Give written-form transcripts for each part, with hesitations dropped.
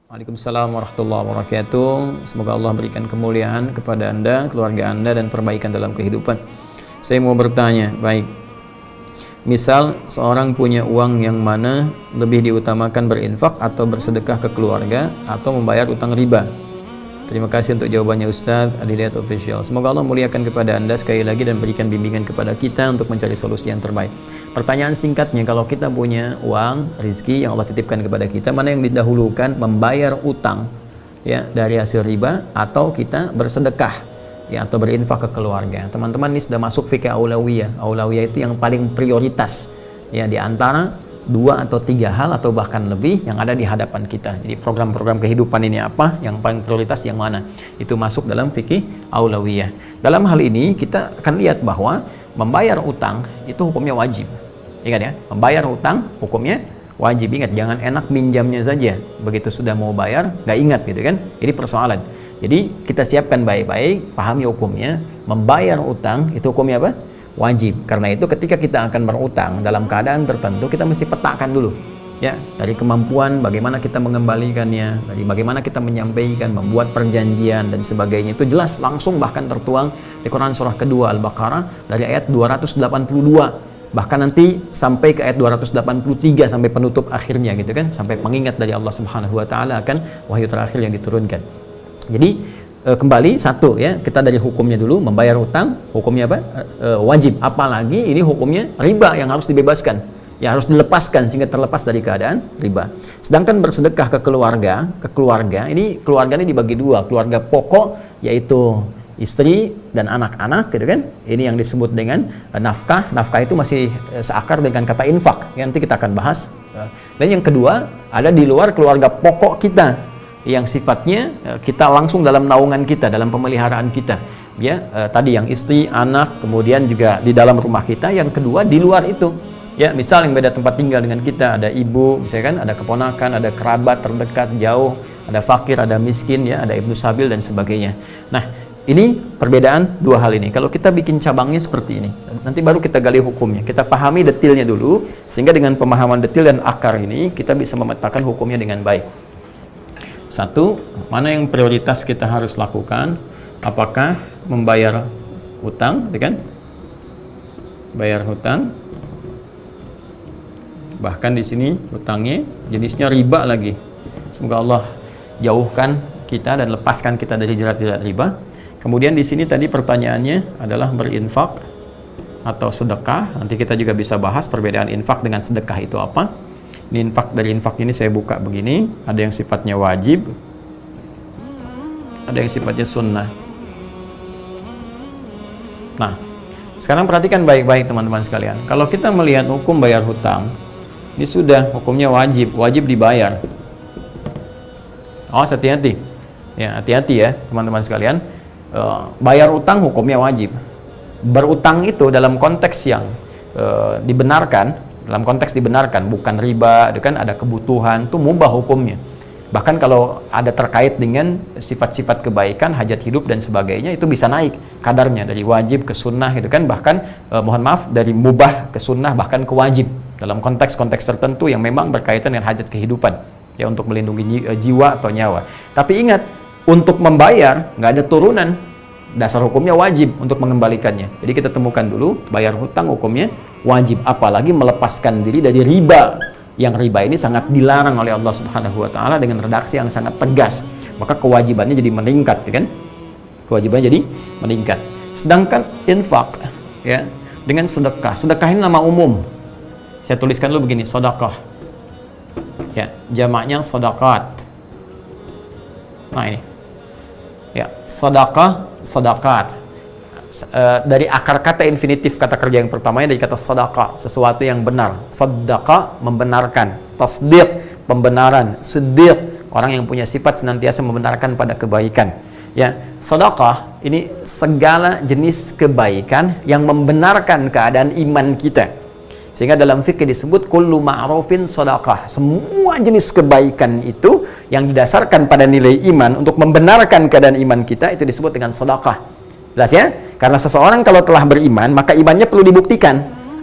Waalaikumsalam warahmatullahi wabarakatuh. Semoga Allah berikan kemuliaan kepada Anda, keluarga Anda, dan perbaikan dalam kehidupan. Saya mau bertanya, baik, misal seorang punya uang yang mana lebih diutamakan berinfak atau bersedekah ke keluarga atau membayar utang riba? Terima kasih untuk jawabannya Ustadz Adidayat Official. Semoga Allah muliakan kepada Anda sekali lagi dan berikan bimbingan kepada kita untuk mencari solusi yang terbaik. Pertanyaan singkatnya, kalau kita punya uang, rizki yang Allah titipkan kepada kita, mana yang didahulukan, membayar utang ya dari hasil riba atau kita bersedekah ya atau berinfak ke keluarga? Teman-teman, ini sudah masuk fikih aulawiyah. Aulawiyah itu yang paling prioritas ya di antara 2 atau 3 hal atau bahkan lebih yang ada di hadapan kita. Jadi program-program kehidupan ini apa, yang paling prioritas yang mana, itu masuk dalam fikih aulawiyah. Dalam hal ini kita akan lihat bahwa membayar utang itu hukumnya wajib. Ingat ya, membayar utang hukumnya wajib. Ingat, jangan enak minjamnya saja, begitu sudah mau bayar nggak ingat gitu kan. Ini persoalan. Jadi kita siapkan baik-baik, pahami hukumnya. Membayar utang itu hukumnya apa? Wajib. Karena itu ketika kita akan berutang dalam keadaan tertentu, kita mesti petakan dulu ya, dari kemampuan bagaimana kita mengembalikannya, dari bagaimana kita menyampaikan, membuat perjanjian dan sebagainya. Itu jelas langsung bahkan tertuang di Quran surah kedua Al-Baqarah dari ayat 282, bahkan nanti sampai ke ayat 283 sampai penutup akhirnya gitu kan, sampai mengingat dari Allah Subhanahu wa taala akan wahyu terakhir yang diturunkan. Jadi kembali satu ya, kita dari hukumnya dulu. Membayar utang hukumnya apa? Wajib. Apalagi ini hukumnya riba yang harus dibebaskan ya, harus dilepaskan sehingga terlepas dari keadaan riba. Sedangkan bersedekah ke keluarga, ini keluarga ini dibagi 2, keluarga pokok yaitu istri dan anak-anak gitu kan. Ini yang disebut dengan nafkah. Nafkah itu masih seakar dengan kata infak ya, nanti kita akan bahas. Dan yang kedua, ada di luar keluarga pokok kita yang sifatnya kita langsung dalam naungan kita, dalam pemeliharaan kita ya, tadi yang istri, anak, kemudian juga di dalam rumah kita. Yang kedua di luar itu ya, misal yang beda tempat tinggal dengan kita, ada ibu misalkan, ada keponakan, ada kerabat terdekat jauh, ada fakir, ada miskin ya, ada ibnu sabil dan sebagainya. Nah, ini perbedaan 2 hal ini. Kalau kita bikin cabangnya seperti ini, nanti baru kita gali hukumnya, kita pahami detailnya dulu, sehingga dengan pemahaman detail dan akar ini kita bisa memetakan hukumnya dengan baik. Satu, mana yang prioritas kita harus lakukan? Apakah membayar hutang, kan? Bayar hutang. Bahkan di sini hutangnya jenisnya riba lagi. Semoga Allah jauhkan kita dan lepaskan kita dari jerat-jerat riba. Kemudian di sini tadi pertanyaannya adalah berinfak atau sedekah. Nanti kita juga bisa bahas perbedaan infak dengan sedekah itu apa. Ini infak, dari infak ini saya buka begini, ada yang sifatnya wajib, ada yang sifatnya sunnah. Nah, sekarang perhatikan baik-baik teman-teman sekalian. Kalau kita melihat hukum bayar hutang, ini sudah hukumnya wajib, wajib dibayar. Oh, hati-hati ya, hati-hati ya teman-teman sekalian. Bayar utang hukumnya wajib. Berutang itu dalam konteks yang dibenarkan, dalam konteks dibenarkan, bukan riba, kan ada kebutuhan, itu mubah hukumnya. Bahkan kalau ada terkait dengan sifat-sifat kebaikan, hajat hidup dan sebagainya, itu bisa naik kadarnya dari wajib ke sunnah gitu kan, bahkan mohon maaf, dari mubah ke sunnah bahkan ke wajib dalam konteks-konteks tertentu yang memang berkaitan dengan hajat kehidupan ya, untuk melindungi jiwa atau nyawa. Tapi ingat, untuk membayar nggak ada turunan, dasar hukumnya wajib untuk mengembalikannya. Jadi kita temukan dulu, bayar hutang hukumnya wajib, apalagi melepaskan diri dari riba, yang riba ini sangat dilarang oleh Allah Subhanahu wa taala dengan redaksi yang sangat tegas. Maka kewajibannya jadi meningkat kan? Kewajibannya jadi meningkat. Sedangkan infak ya, dengan sedekah. Sedekah ini nama umum. Saya tuliskan dulu begini, sedekah. Ya, jamaknya sedaqat. Nah, ini. Ya, sedekah, sedaqat. Dari akar kata infinitif kata kerja yang pertamanya dari kata sedekah, sesuatu yang benar. Sedekah membenarkan, tasdiq pembenaran, siddiq orang yang punya sifat senantiasa membenarkan pada kebaikan. Ya, sedekah ini segala jenis kebaikan yang membenarkan keadaan iman kita. Sehingga dalam fikih disebut kullu ma'rufin sedekah. Semua jenis kebaikan itu yang didasarkan pada nilai iman untuk membenarkan keadaan iman kita, itu disebut dengan sedekah. Jelas ya? Karena seseorang kalau telah beriman, maka imannya perlu dibuktikan.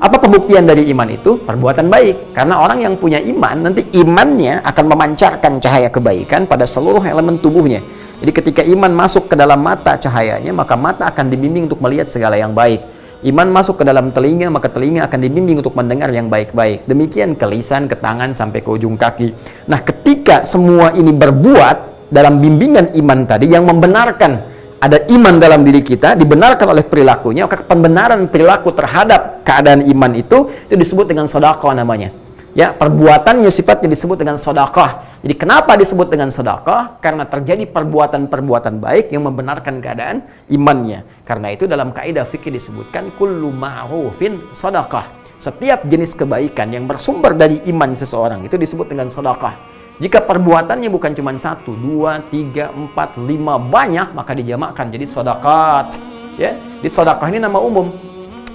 Apa pembuktian dari iman itu? Perbuatan baik. Karena orang yang punya iman, nanti imannya akan memancarkan cahaya kebaikan pada seluruh elemen tubuhnya. Jadi ketika iman masuk ke dalam mata cahayanya, maka mata akan dibimbing untuk melihat segala yang baik. Iman masuk ke dalam telinga, maka telinga akan dibimbing untuk mendengar yang baik-baik. Demikian ke lisan, ke tangan, sampai ke ujung kaki. Nah, ketika semua ini berbuat dalam bimbingan iman tadi yang membenarkan ada iman dalam diri kita, dibenarkan oleh perilakunya, maka pembenaran perilaku terhadap keadaan iman itu disebut dengan sedekah namanya. Ya, perbuatannya sifatnya disebut dengan sedekah. Jadi kenapa disebut dengan sedekah? Karena terjadi perbuatan-perbuatan baik yang membenarkan keadaan imannya. Karena itu dalam kaidah fikih disebutkan kullu ma'rufin sedekah. Setiap jenis kebaikan yang bersumber dari iman seseorang itu disebut dengan sedekah. Jika perbuatannya bukan cuma 1, 2, 3, 4, 5 banyak, maka dijamakkan jadi sedekah. Ya, di sedekah ini nama umum.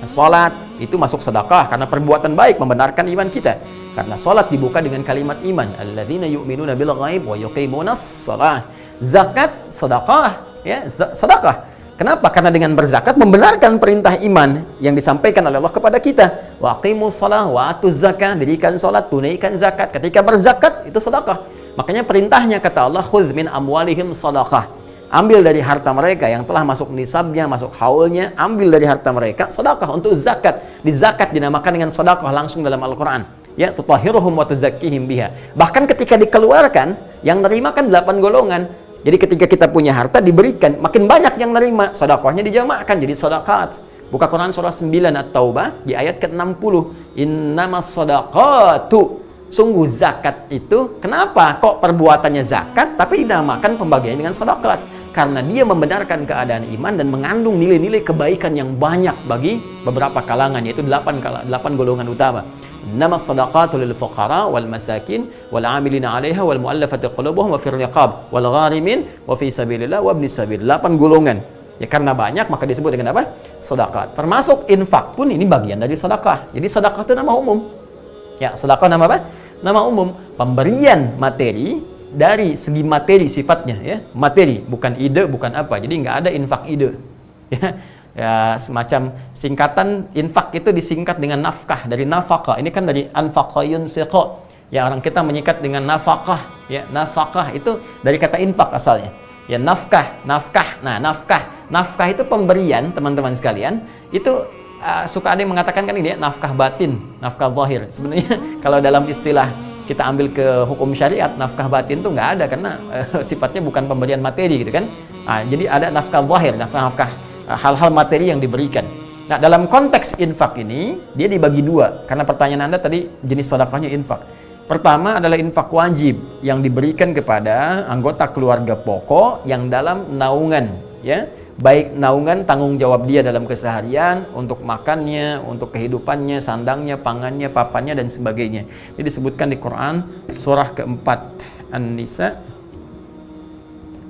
Salat itu masuk sedekah karena perbuatan baik membenarkan iman kita. Karena salat dibuka dengan kalimat iman, alladzina yu'minuna bil ghaib wa yuqimunas shalah. Zakat sedekah, ya, sedekah. Kenapa? Karena dengan berzakat membenarkan perintah iman yang disampaikan oleh Allah kepada kita. Wa aqimus shalah wa atuz zakah, dirikan salat, tunaikan zakat. Ketika berzakat itu sedekah. Makanya perintahnya kata Allah, khudz min amwalihim sadaqah. Ambil dari harta mereka yang telah masuk nisabnya, masuk haulnya, ambil dari harta mereka sedekah untuk zakat. Di zakat dinamakan dengan sedekah langsung dalam Al-Qur'an. Ya, tutahhiruhum wa tuzakkihim biha. Bahkan ketika dikeluarkan, yang nerima kan 8 golongan. Jadi ketika kita punya harta diberikan, makin banyak yang nerima, sedekahnya dijamakkan jadi sedekah. Buka Quran surah 9 At-Taubah di ayat ke-60. Innamas shadaqatu. Sungguh zakat itu, kenapa kok perbuatannya zakat tapi dinamakan pembagiannya dengan sedekah? Karena dia membenarkan keadaan iman dan mengandung nilai-nilai kebaikan yang banyak bagi beberapa kalangan, yaitu 8 golongan utama. Innamas shadaqatu lil fuqara wal masakin wal 'amilina 'alaiha wal mu'allafati qulubuhum wa fir riqab wal gharimin wa fi sabilillah wa ibnis sabil. 8 golongan. Ya, karena banyak maka disebut dengan apa? Sedekah. Termasuk infak pun ini bagian dari sedekah. Jadi sedekah itu nama umum. Ya, sedekah nama apa? Nama umum. Pemberian materi dari segi materi sifatnya, ya. Materi, bukan ide, bukan apa. Jadi nggak ada infak ide. Ya. Ya, semacam singkatan infak itu disingkat dengan nafkah, dari nafkah. Ini kan dari anfaqa yunfiqu. Ya, orang kita menyikat dengan nafkah. Ya, nafkah itu dari kata infak asalnya. Ya, nafkah. Nah, nafkah itu pemberian, teman-teman sekalian. Itu suka ada yang mengatakan kan ini ya, nafkah batin, nafkah zahir. Sebenarnya kalau dalam istilah kita ambil ke hukum syariat, nafkah batin tuh nggak ada karena sifatnya bukan pemberian materi gitu kan. Jadi ada nafkah zahir, nafkah hal-hal materi yang diberikan. Nah, dalam konteks infak ini dia dibagi dua karena pertanyaan Anda tadi jenis sedekahnya infak. Pertama adalah infak wajib yang diberikan kepada anggota keluarga pokok yang dalam naungan, ya. Baik naungan tanggung jawab dia dalam keseharian, untuk makannya, untuk kehidupannya, sandangnya, pangannya, papannya, dan sebagainya. Ini disebutkan di Quran surah keempat An-Nisa,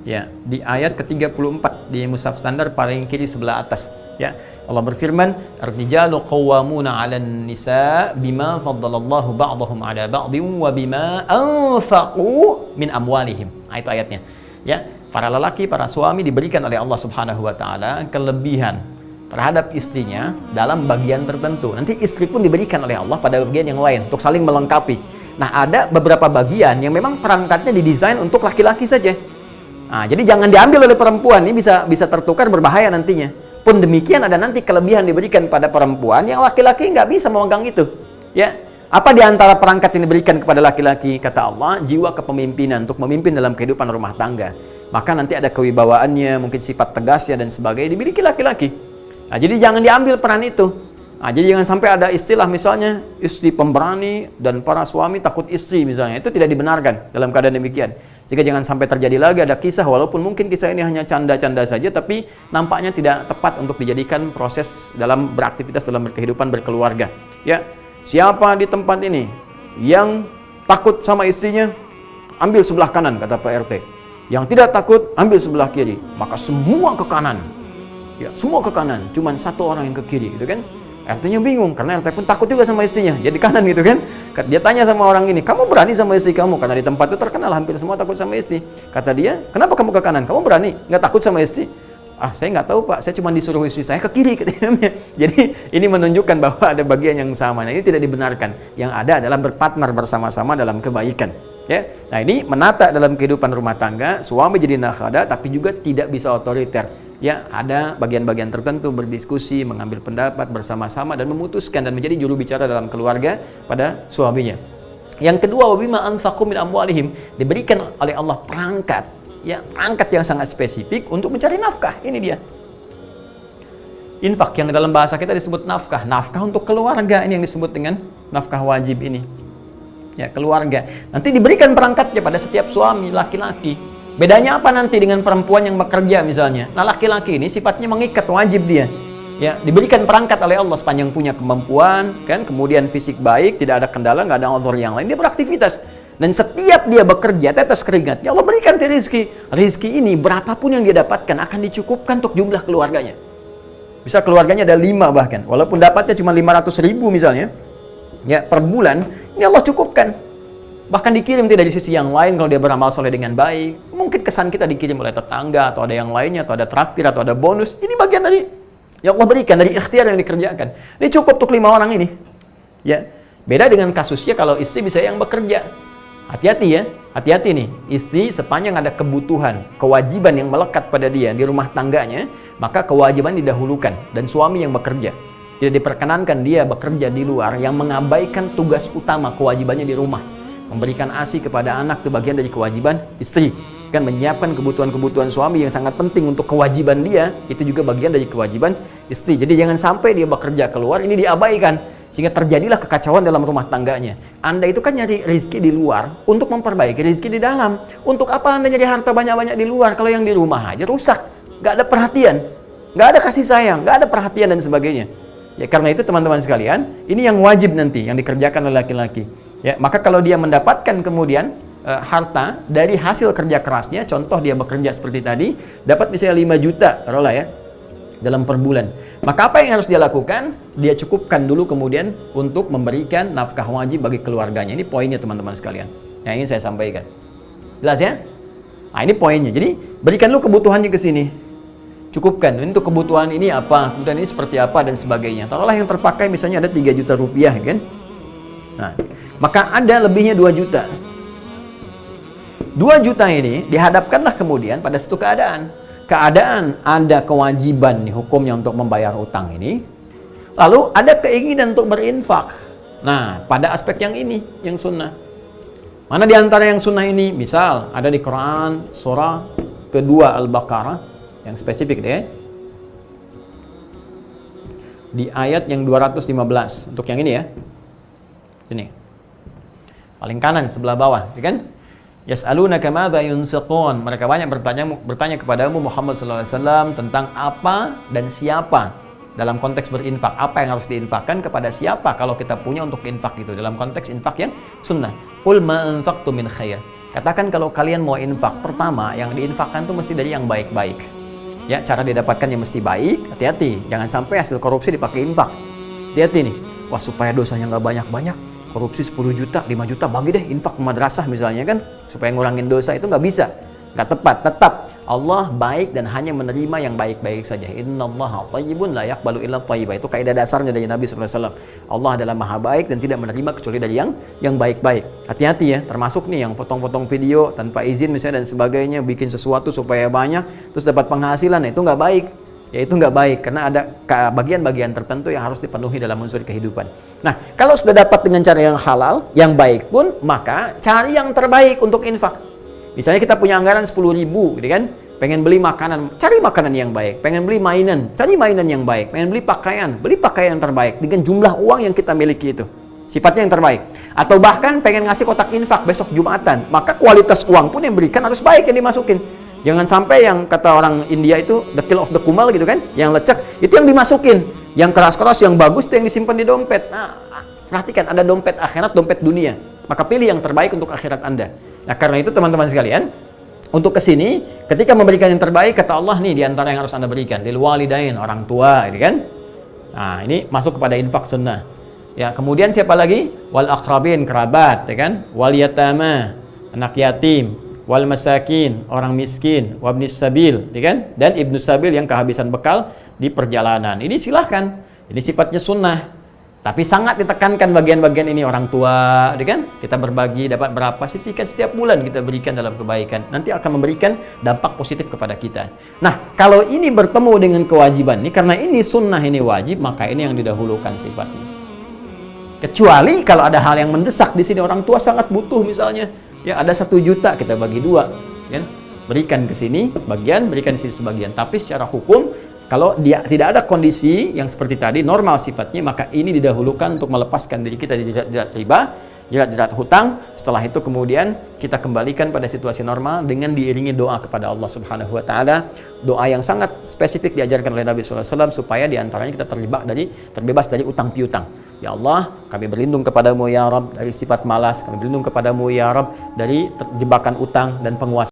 ya, di ayat ke-34 di mushaf standar paling kiri sebelah atas. Ya, Allah berfirman, "Ar-rijalu qawwamuna 'alan nisa bima faddalallahu ba'dahum 'ala ba'din wa bima anfaqu min amwalihim." Itu ayatnya. Ya, para lelaki, para suami diberikan oleh Allah Subhanahu wa taala kelebihan terhadap istrinya dalam bagian tertentu. Nanti istri pun diberikan oleh Allah pada bagian yang lain untuk saling melengkapi. Nah, ada beberapa bagian yang memang perangkatnya didesain untuk laki-laki saja. Nah, jadi jangan diambil oleh perempuan, ini bisa tertukar, berbahaya nantinya. Pun demikian ada nanti kelebihan diberikan pada perempuan yang laki-laki nggak bisa memegang itu. Ya, apa di antara perangkat yang diberikan kepada laki-laki? Kata Allah, jiwa kepemimpinan untuk memimpin dalam kehidupan rumah tangga. Maka nanti ada kewibawaannya, mungkin sifat tegasnya dan sebagainya dimiliki laki-laki. Nah, jadi jangan diambil peran itu. Nah, jadi jangan sampai ada istilah misalnya istri pemberani dan para suami takut istri misalnya. Itu tidak dibenarkan dalam keadaan demikian. Sehingga jangan sampai terjadi lagi ada kisah, walaupun mungkin kisah ini hanya canda-canda saja, tapi nampaknya tidak tepat untuk dijadikan proses dalam beraktivitas dalam kehidupan berkeluarga. Ya, siapa di tempat ini yang takut sama istrinya, ambil sebelah kanan, kata Pak RT. Yang tidak takut, ambil sebelah kiri. Maka semua ke kanan. Ya, semua ke kanan. Cuman satu orang yang ke kiri, gitu kan? RT-nya bingung, karena RT pun takut juga sama istrinya. Dia di kanan gitu kan. Dia tanya sama orang ini, kamu berani sama istri kamu? Karena di tempat itu terkenal hampir semua takut sama istri. Kata dia, kenapa kamu ke kanan? Kamu berani? Nggak takut sama istri? Saya nggak tahu Pak, saya cuma disuruh istri saya ke kiri. Jadi ini menunjukkan bahwa ada bagian yang sama. Nah, ini tidak dibenarkan. Yang ada adalah berpartner bersama-sama dalam kebaikan. Ya, nah ini menata dalam kehidupan rumah tangga, suami jadi nakhoda, tapi juga tidak bisa otoriter. Ya, ada bagian-bagian tertentu berdiskusi, mengambil pendapat bersama-sama dan memutuskan dan menjadi juru bicara dalam keluarga pada suaminya. Yang kedua, wabima anfaqu min amwalihim, diberikan oleh Allah perangkat, ya, perangkat yang sangat spesifik untuk mencari nafkah. Ini dia. Infak yang dalam bahasa kita disebut nafkah. Nafkah untuk keluarga, ini yang disebut dengan nafkah wajib ini. Ya, keluarga. Nanti diberikan perangkatnya pada setiap suami laki-laki. Bedanya apa nanti dengan perempuan yang bekerja misalnya? Nah, laki-laki ini sifatnya mengikat, wajib dia. Ya, diberikan perangkat oleh Allah sepanjang punya kemampuan, kan, kemudian fisik baik, tidak ada kendala, nggak ada uzur yang lain, dia beraktivitas. Dan setiap dia bekerja, tetes keringatnya, Allah berikan dia rezeki. Rezeki ini berapapun yang dia dapatkan akan dicukupkan untuk jumlah keluarganya. Bisa keluarganya ada 5 bahkan, walaupun dapatnya cuma 500.000 misalnya, ya, per bulan, ini Allah cukupkan. Bahkan dikirim tidak dari sisi yang lain kalau dia beramal soleh dengan baik. Mungkin kesan kita dikirim oleh tetangga, atau ada yang lainnya, atau ada traktir, atau ada bonus. Ini bagian dari yang Allah berikan, dari ikhtiar yang dikerjakan. Ini cukup untuk 5 orang ini. Ya, beda dengan kasusnya kalau istri bisa yang bekerja. Hati-hati ya, hati-hati nih. Istri sepanjang ada kebutuhan, kewajiban yang melekat pada dia di rumah tangganya, maka kewajiban didahulukan dan suami yang bekerja. Tidak diperkenankan dia bekerja di luar yang mengabaikan tugas utama kewajibannya di rumah. Memberikan ASI kepada anak itu bagian dari kewajiban istri. Kan menyiapkan kebutuhan-kebutuhan suami yang sangat penting untuk kewajiban dia, itu juga bagian dari kewajiban istri. Jadi jangan sampai dia bekerja keluar, ini diabaikan. Sehingga terjadilah kekacauan dalam rumah tangganya. Anda itu kan nyari rezeki di luar untuk memperbaiki rezeki di dalam. Untuk apa Anda nyari harta banyak-banyak di luar kalau yang di rumah aja rusak? Gak ada perhatian, gak ada kasih sayang, gak ada perhatian dan sebagainya. Ya, karena itu teman-teman sekalian, ini yang wajib nanti yang dikerjakan oleh laki-laki. Ya, maka kalau dia mendapatkan kemudian harta dari hasil kerja kerasnya, contoh dia bekerja seperti tadi, dapat misalnya 5 juta, taruhlah ya, dalam per bulan. Maka apa yang harus dia lakukan? Dia cukupkan dulu kemudian untuk memberikan nafkah wajib bagi keluarganya. Ini poinnya teman-teman sekalian, yang ingin saya sampaikan. Jelas ya? Nah, ini poinnya. Jadi, berikan dulu kebutuhannya ke sini. Cukupkan. Untuk kebutuhan ini apa, kemudian ini seperti apa, dan sebagainya. Taruhlah yang terpakai misalnya ada 3 juta rupiah, kan? Nah, maka ada lebihnya 2 juta. 2 juta ini dihadapkanlah kemudian pada satu keadaan. Keadaan ada kewajiban nih, hukumnya untuk membayar utang ini. Lalu ada keinginan untuk berinfak. Nah, pada aspek yang ini, yang sunnah. Mana di antara yang sunnah ini? Misal, ada di Quran, surah kedua Al-Baqarah, yang spesifik deh. Di ayat yang 215. Untuk yang ini ya. Ini. Paling kanan, sebelah bawah. Ya kan? Yas'alunaka madza yunfiqun. Mereka banyak bertanya kepadamu Muhammad sallallahu alaihi wasallam tentang apa dan siapa dalam konteks berinfak. Apa yang harus diinfakkan kepada siapa kalau kita punya untuk infak itu dalam konteks infak yang sunnah. Qul ma anfaqtum min khair. Katakan kalau kalian mau infak, pertama yang diinfakkan itu mesti dari yang baik-baik. Ya, cara didapatkannya mesti baik. Hati-hati, jangan sampai hasil korupsi dipakai infak. Hati-hati nih. Wah, supaya dosanya nggak banyak-banyak, korupsi 10 juta, 5 juta, bagi deh infak ke madrasah misalnya kan, supaya ngurangin dosa, itu nggak bisa, nggak tepat. Tetap Allah baik dan hanya menerima yang baik-baik saja. Innallaha thayyibun la yaqbalu illa thayyiba. Itu kaidah dasarnya dari Nabi SAW. Allah adalah maha baik dan tidak menerima kecuali dari yang baik-baik. Hati-hati ya, termasuk nih yang potong-potong video tanpa izin misalnya dan sebagainya, bikin sesuatu supaya banyak terus dapat penghasilan, itu nggak baik. Ya, itu nggak baik karena ada bagian-bagian tertentu yang harus dipenuhi dalam unsur kehidupan. Nah, kalau sudah dapat dengan cara yang halal, yang baik pun, maka cari yang terbaik untuk infak. Misalnya kita punya anggaran 10.000, gitu kan? Pengen beli makanan, cari makanan yang baik. Pengen beli mainan, cari mainan yang baik. Pengen beli pakaian yang terbaik dengan jumlah uang yang kita miliki itu. Sifatnya yang terbaik. Atau bahkan pengen ngasih kotak infak besok Jumatan, maka kualitas uang pun yang berikan harus baik yang dimasukin. Jangan sampai yang kata orang India itu the kill of the kumal gitu kan, yang lecek itu yang dimasukin, yang keras-keras, yang bagus itu yang disimpan di dompet. Nah, perhatikan, ada dompet akhirat, dompet dunia. Maka pilih yang terbaik untuk akhirat Anda. Nah, karena itu teman-teman sekalian, untuk kesini, ketika memberikan yang terbaik, kata Allah nih, di antara yang harus Anda berikan, lil walidain, orang tua, gitu kan. Nah, ini masuk kepada infak sunnah. Ya, kemudian siapa lagi? Wal aqrabin, kerabat, ya kan? Wal yatama, anak yatim. wal masakin, orang miskin, wabnis sabil, ya kan? Dan ibnu sabil yang kehabisan bekal di perjalanan. Ini silahkan. Ini sifatnya sunnah. Tapi sangat ditekankan bagian-bagian ini, orang tua, ya kan? Kita berbagi dapat berapa, sisihkan setiap bulan kita berikan dalam kebaikan. Nanti akan memberikan dampak positif kepada kita. Nah, kalau ini bertemu dengan kewajiban ini, karena ini sunnah, ini wajib, maka ini yang didahulukan sifatnya. Kecuali kalau ada hal yang mendesak di sini, orang tua sangat butuh misalnya, ya ada 1 juta kita bagi 2, kan? Berikan ke sini bagian, berikan di sini sebagian. Tapi secara hukum, kalau dia tidak ada kondisi yang seperti tadi, normal sifatnya, maka ini didahulukan untuk melepaskan diri kita dari jerat riba, jerat hutang. Setelah itu kemudian kita kembalikan pada situasi normal dengan diiringi doa kepada Allah Subhanahu wa taala. Doa yang sangat spesifik diajarkan oleh Nabi sallallahu alaihi wasallam supaya diantaranya kita terbebas dari utang piutang. Ya Allah, kami berlindung kepadamu ya Rabb dari sifat malas, kami berlindung kepadamu ya Rabb dari jebakan utang dan penguasa